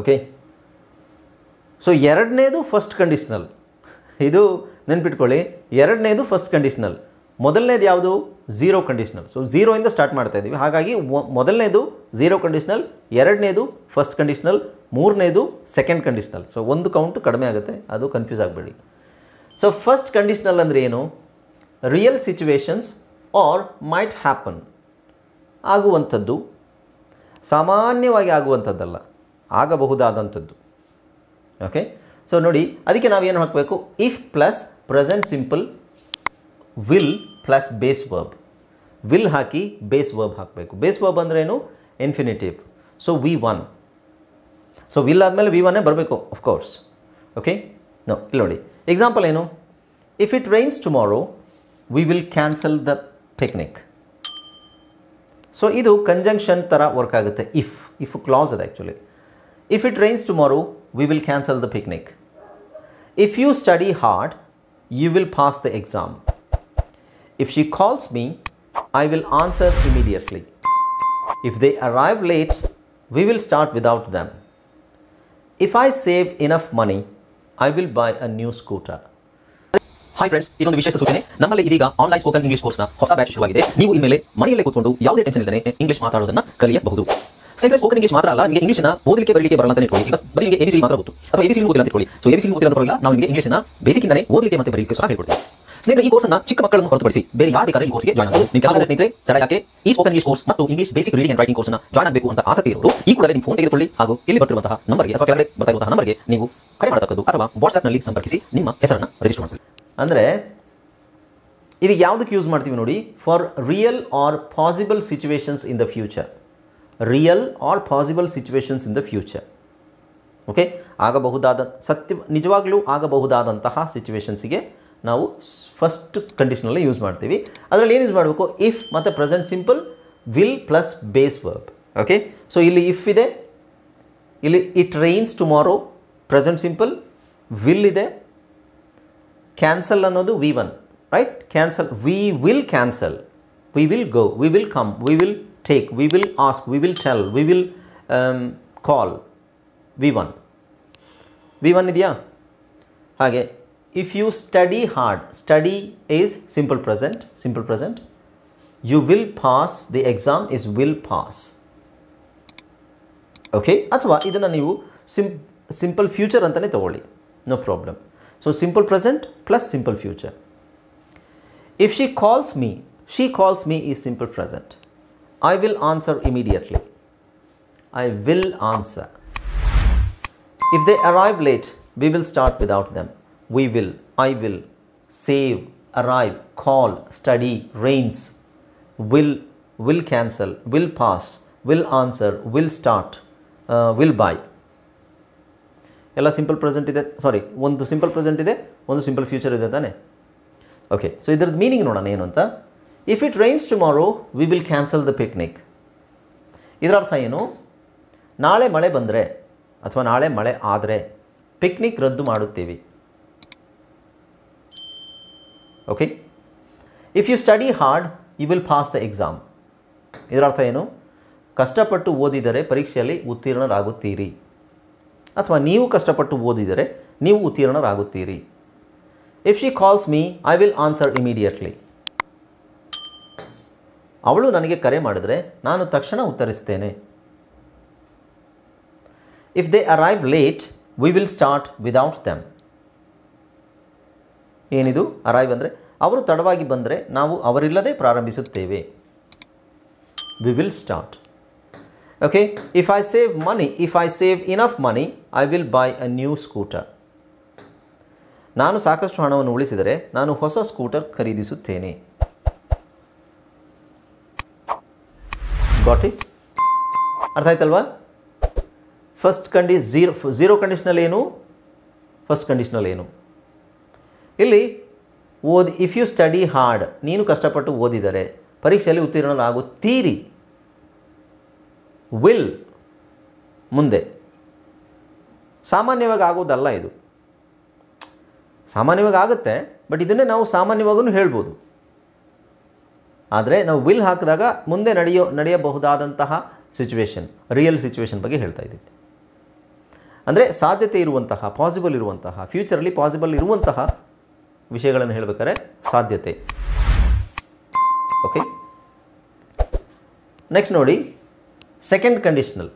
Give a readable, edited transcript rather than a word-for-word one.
Okay. So ಎರಡನೇದು first conditional, ಇದು ನೆನ್ಪಿಟ್ಕೊಳ್ಳಿ. ಎರಡನೇದು ಫಸ್ಟ್ ಕಂಡೀಷ್ನಲ್, ಮೊದಲನೇದು ಯಾವುದು ಝೀರೋ ಕಂಡೀಷ್ನಲ್. ಸೊ ಝೀರೋಯಿಂದ ಸ್ಟಾರ್ಟ್ ಮಾಡ್ತಾ ಇದ್ದೀವಿ. ಹಾಗಾಗಿ ಮೊದಲನೇದು ಝೀರೋ ಕಂಡೀಷ್ನಲ್, ಎರಡನೇದು ಫಸ್ಟ್ ಕಂಡೀಷ್ನಲ್, ಮೂರನೇದು ಸೆಕೆಂಡ್ ಕಂಡೀಷ್ನಲ್. ಸೊ ಒಂದು ಕೌಂಟು ಕಡಿಮೆ ಆಗುತ್ತೆ, ಅದು ಕನ್ಫ್ಯೂಸ್ ಆಗಬೇಡಿ. ಸೊ ಫಸ್ಟ್ ಕಂಡೀಷ್ನಲ್ ಅಂದರೆ ಏನು? Real situations are might happen, ಆಗುವಂಥದ್ದು, ಸಾಮಾನ್ಯವಾಗಿ ಆಗುವಂಥದ್ದಲ್ಲ, ಆಗಬಹುದಾದಂಥದ್ದು. ಓಕೆ. ಸೊ ನೋಡಿ, ಅದಕ್ಕೆ ನಾವೇನು ಹಾಕಬೇಕು? If plus present simple will plus base verb. Will hockey base verb ಹಾಕಬೇಕು. ಬೇಸ್ ವರ್ಬ್ ಅಂದ್ರೇನು? Infinitive. So V1. So will ಆದಮೇಲೆ V1 ಬರಬೇಕು ಆಫ್ಕೋರ್ಸ್. ಓಕೆ. ನೋ, ಇಲ್ಲಿ ನೋಡಿ ಎಕ್ಸಾಂಪಲ್ ಏನು? If it rains tomorrow we will cancel the picnic. So ಇದು conjunction ಥರ work ಆಗುತ್ತೆ. ಇಫ್ ಕ್ಲಾಸ್ ಅದು actually. If it rains tomorrow we will cancel the picnic. If you study hard you will pass the exam. If she calls me, I will answer immediately. If they arrive late, we will start without them. If I save enough money, I will buy a new scooter. Hi friends, ಇದೊಂದು ವಿಶೇಷ ಸೂಚನೆ. ನಮ್ಮಲ್ಲಿ ಇದೀಗ online spoken English ಕೋರ್ಸ್ನ ಹೊಸ batch ಶುರುವಾಗಿದೆ. ನೀವು ಇನ್ಮೇಲೆ ಮನೆಯಲ್ಲೇ ಕೂತ್ಕೊಂಡು ಯಾವುದೇ ಟೆನ್ಷನ್ ಇಲ್ಲದೆ ಇಂಗ್ಲಿಷ್ ಮಾತಾಡೋದನ್ನ ಕಲಿಯಬಹುದು. ಸ್ನೇಹಿತರೆ, ಸ್ಪೋಕನ್ ಇಂಗ್ಲಿಷ್ ಮಾತ್ರ ಅಲ್ಲ, ನಿಮಗೆ ಇಂಗ್ಲಿಷ್ನ ಓದಲಿಕ್ಕೆ ಬರಲಿಕ್ಕೆ ಬರಲ್ಲ ಅಂತ ಇಟ್ಕೊಳ್ಳಿ. ಈಗ ಬರೀ ನಿಮಗೆ ABCD ಮಾತ್ರ ಗೊತ್ತು, ಅಥವಾ ABCD ಓದಿಲ್ಲ ಅಂತ ಇಟ್ಕೊಳ್ಳಿ. ಸೊ ABCD ಓದಿಲ್ಲ ಅಂತ ಬರಲ್ಲ, ನಾವು ನಿಮಗೆ ಇಂಗ್ಲಿಷ್ನ ಬೇಸಿಕ್ಕಿಂದನೇ ಓದಲಿಕ್ಕೆ ಮತ್ತೆ ಬರಲಿಕ್ಕೆ ಸಹ ಹೇಳ್ಕೊಡ್ತೀವಿ. ಸ್ನೇಹಿತರೆ, ಈ ಕೋರ್ಸ್ನ ಚಿಕ್ಕ ಮಕ್ಕಳನ್ನು ಹೊರತುಪಡಿಸಿ ಬೇರೆ ಯಾರು ಬೇಕಾದ್ರೆ ಈ ಕೋರ್ಸ್ಗೆ ಜಾಯ್ನ್ ಆಗಬಹುದು. ನಿಮ್ಮ ಕೆಲವು ಸ್ನೇಹಿತರೆ ತಡ ಯಾಕೆ ಈ ಸ್ಪೋಕನ್ ಇಂಗ್ಲಿಷ್ ಕೋರ್ಸ್ ಮತ್ತು English basic reading and writing ಕೋರ್ಸ್ನ ಜಾಯ್ನ್ ಆಗಬೇಕು ಅಂತ ಆಸಕ್ತಿ ಇರೋರು ಈ ಕೂಡಲೇ ನಿಮ್ಮ ಫೋನ್ ತೆಗೆದುಕೊಳ್ಳಿ ಹಾಗೂ ಇಲ್ಲಿ ಬರ್ತಿರುವಂತಹ ನಂಬರ್ಗೆ ಅಥವಾ ಕೆಳಗಡೆ ಬರ್ತಾ ಇರುವಂತಹ ನಂಬರ್ಗೆ ನೀವು ಕರೆ ಮಾಡತಕ್ಕದ್ದು ಅಥವಾ ವಾಟ್ಸ್ಆ್ಯಪ್ನಲ್ಲಿ ಸಂಪರ್ಕಿಸಿ ನಿಮ್ಮ ಹೆಸರನ್ನು ರಿಜಿಸ್ಟರ್ ಮಾಡಿಕೊಳ್ಳಿ. ಅಂದರೆ ಇದು ಯಾವುದಕ್ಕೆ ಯೂಸ್ ಮಾಡ್ತೀವಿ ನೋಡಿ? For real R possible situations in the future. Real R possible situations in the future. Okay. ಆಗಬಹುದಾದ ನಿಜವಾಗ್ಲೂ ಆಗಬಹುದಾದಂತಹ ಸಿಚುವೇಶನ್ಸಿಗೆ ನಾವು ಫಸ್ಟ್ ಕಂಡೀಷನಲ್ಲಿ ಯೂಸ್ ಮಾಡ್ತೀವಿ. ಅದರಲ್ಲಿ ಏನು ಯೂಸ್ ಮಾಡಬೇಕು? ಇಫ್ ಮತ್ತು present simple, will plus base verb. Okay. So ಇಲ್ಲಿ ಇಫ್ ಇದೆ, ಇಲ್ಲಿ it rains tomorrow present simple, will ಇದೆ, ಕ್ಯಾನ್ಸಲ್ ಅನ್ನೋದು V1, right? Cancel, V will cancel, we will go, we will come, we will take, we will ask, we will tell, we will call, V1 ಇದೆಯಾ? ಹಾಗೆ if you study hard, study is simple present. You will pass the exam is will pass. Okay. ಅಥವಾ ಇದನ್ನು ನೀವು simple future ಅಂತಲೇ ತಗೊಳ್ಳಿ, no problem. So simple present plus simple future. If she calls me is simple present. I will answer immediately. I will answer. If they arrive late, we will start without them. We will, I will, save, arrive, call, study, rains, will cancel, will pass, will answer, will start, will buy. ಎಲ್ಲ simple present ಇದೆ, ಸಾರಿ, ಒಂದು simple present ಇದೆ, ಒಂದು simple future ಇದೆ ತಾನೆ. Okay. So ಇದ್ರದ್ದು meaning ನೋಡೋಣ ಏನು ಅಂತ. If it rains tomorrow we will cancel the picnic. ಇದರ ಅರ್ಥ ಏನು? ನಾಳೆ ಮಳೆ ಬಂದರೆ ಅಥವಾ ನಾಳೆ ಮಳೆ ಆದರೆ ಪಿಕ್ನಿಕ್ ರದ್ದು ಮಾಡುತ್ತೀವಿ. Okay. If you study hard you will pass the exam. ಇದರ ಅರ್ಥ ಏನು? ಕಷ್ಟಪಟ್ಟು ಓದಿದರೆ ಪರೀಕ್ಷೆಯಲ್ಲಿ ಉತ್ತೀರ್ಣರಾಗುತ್ತೀರಿ, ಅಥವಾ ನೀವು ಕಷ್ಟಪಟ್ಟು ಓದಿದರೆ ನೀವು ಉತ್ತೀರ್ಣರಾಗುತ್ತೀರಿ. If she calls me I will answer immediately. ಅವಳು ನನಗೆ ಕರೆ ಮಾಡಿದರೆ ನಾನು ತಕ್ಷಣ ಉತ್ತರಿಸ್ತೇನೆ. If they arrive late we will start without them. ಏನಿದು? ಅರೈವ್ ಅಂದರೆ ಅವರು ತಡವಾಗಿ ಬಂದರೆ ನಾವು ಅವರಿಲ್ಲದೆ ಪ್ರಾರಂಭಿಸುತ್ತೇವೆ. We will start. Okay. If I save enough money I will buy a new scooter. ನಾನು ಸಾಕಷ್ಟು ಹಣವನ್ನು ಉಳಿಸಿದರೆ ನಾನು ಹೊಸ ಸ್ಕೂಟರ್ ಖರೀದಿಸುತ್ತೇನೆ. Got it? ಅರ್ಥ ಆಯ್ತಲ್ವಾ? ಫಸ್ಟ್ ಝೀರೋ ಕಂಡೀಷ್ನಲ್ ಏನು, ಫಸ್ಟ್ ಕಂಡೀಷ್ನಲ್ ಏನು? ಇಲ್ಲಿ ಇಫ್ ಯು ಸ್ಟಡಿ ಹಾರ್ಡ್, ನೀನು ಕಷ್ಟಪಟ್ಟು ಓದಿದರೆ ಪರೀಕ್ಷೆಯಲ್ಲಿ ಉತ್ತೀರ್ಣರಾಗುತ್ತೀರಿ. ವಿಲ್ ಮುಂದೆ, ಸಾಮಾನ್ಯವಾಗಿ ಆಗೋದಲ್ಲ ಇದು. ಸಾಮಾನ್ಯವಾಗಿ ಆಗುತ್ತೆ, ಬಟ್ ಇದನ್ನೇ ನಾವು ಸಾಮಾನ್ಯವಾಗೂ ಹೇಳ್ಬೋದು. ಆದರೆ ನಾವು ವಿಲ್ ಹಾಕಿದಾಗ ಮುಂದೆ ನಡೆಯಬಹುದಾದಂತಹ ಸಿಚುವೇಶನ್, ರಿಯಲ್ ಸಿಚುವೇಶನ್ ಬಗ್ಗೆ ಹೇಳ್ತಾ ಇದ್ದೀವಿ. ಅಂದರೆ ಸಾಧ್ಯತೆ ಇರುವಂತಹ, ಪಾಸಿಬಲ್ ಇರುವಂತಹ, ಫ್ಯೂಚರಲ್ಲಿ ಪಾಸಿಬಲ್ ಇರುವಂತಹ ವಿಷಯಗಳನ್ನು ಹೇಳಬೇಕಾದ್ರೆ ಸಾಧ್ಯತೆ. ಓಕೆ, ನೆಕ್ಸ್ಟ್ ನೋಡಿ ಸೆಕೆಂಡ್ ಕಂಡೀಷನಲ್.